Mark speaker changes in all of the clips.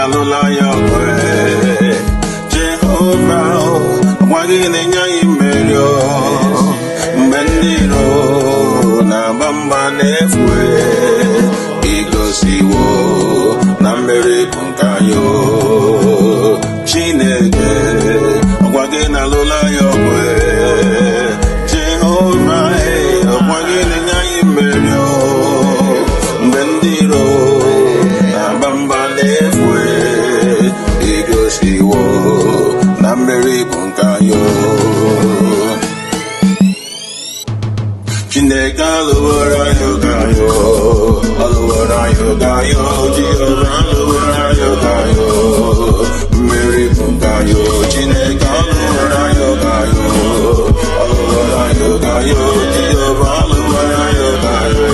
Speaker 1: na-alụla ya ọgụ Jehova gwa gị na-enye anyị mmeri mgbe ndị iro na-agba mgba n'efu igosiwo na mmeri bụ nke anyị Chineke gwa gị na-alụla ya ọgụ Jehova gwa gị na-enye anyị mmeri mgbe ndị iro na-agba mgba n'efu igosiwo na mmeri bụ nke anyị Chineke alụwara anyị oge anyị alụwara anyị oge anyị Jehova alụwara anyị oge anyị mmeri bụ nke anyị Chineke alụwara anyị oge anyị alụwara anyị oge anyị Jehova alụwara anyị oge anyị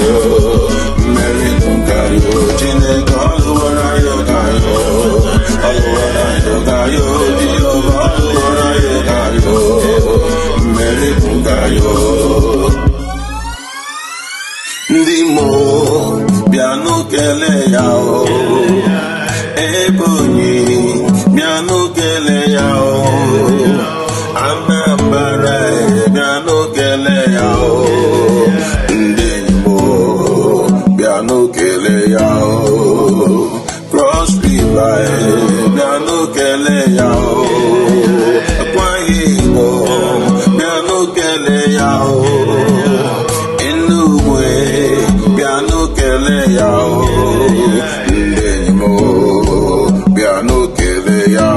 Speaker 1: mmeri bụ nke anyị Chineke alụwara anyị oge anyị alụwara anyị oge anyị Jehova alụwara anyị oge anyị mmeri bụ nke anyị ndị mmụọ bịanụ kelee ya Ebonyi bịanụ kelee ya Anambra bịanụ kelee ya ndị mmụọ bịanụ kelee ya Cross River bịanụ kelee ya Akwa Ibom bịanụ kelee ya bịanụ kelee ya ndị enyi m bịanụ kelee ya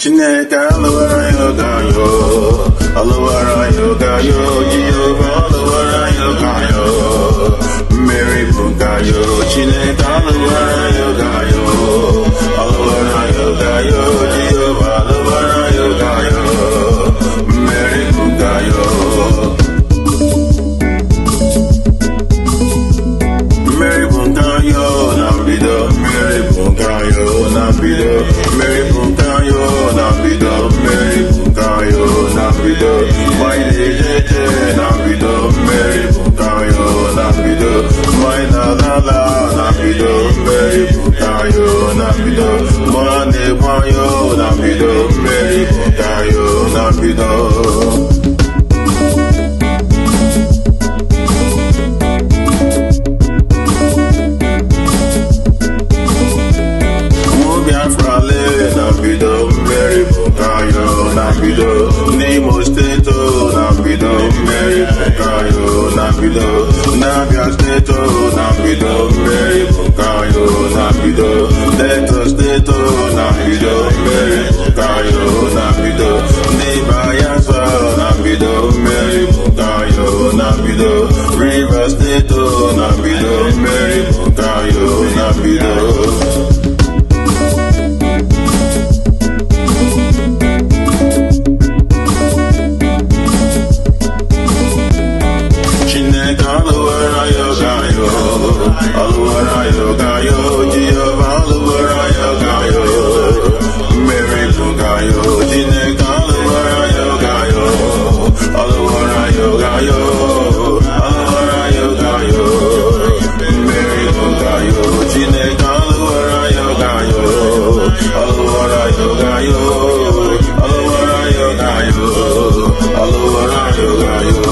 Speaker 1: Chineke alụwara anyị oge anyị alụwara anyị oge anyị Jehova alụwara anyị oge anyị mmeri bụ nke anyị Chineke alụwara anyị oge anyị alụwara anyị oge anyị Jehova alụwara anyị oge anyị mmeri bụ nke anyị Mary Bunkayo na bido Mary Bunkayo na bido Mary Bunkayo na bido Mary Bunkayo na bido Maidejeje na bido Mary Bunkayo na bido Mainalala na bido Mary Bunkayo na bido Mane Bayo na bido Mary Bunkayo na bido Mary Bunkayo na bido N'Imo State na bido Mary Bunkayo na bido N'Abia State na bido Mary Bunkayo na bido Delta State na bido Mary Bunkayo na bido N'Bayelsa na bido Mary Bunkayo na bido Rivers State na bido Mary Bunkayo na bido Alụwara anyị oge anyị Jehova alụwara anyị oge anyị mmeri bụ nke anyị Chineke alụwara anyị oge anyị alụwara anyị oge anyị alụwara anyị oge anyị mmeri bụ nke anyị Chineke alụwara anyị oge anyị alụwara anyị oge anyị alụwara anyị oge anyị alụwara anyị oge anyị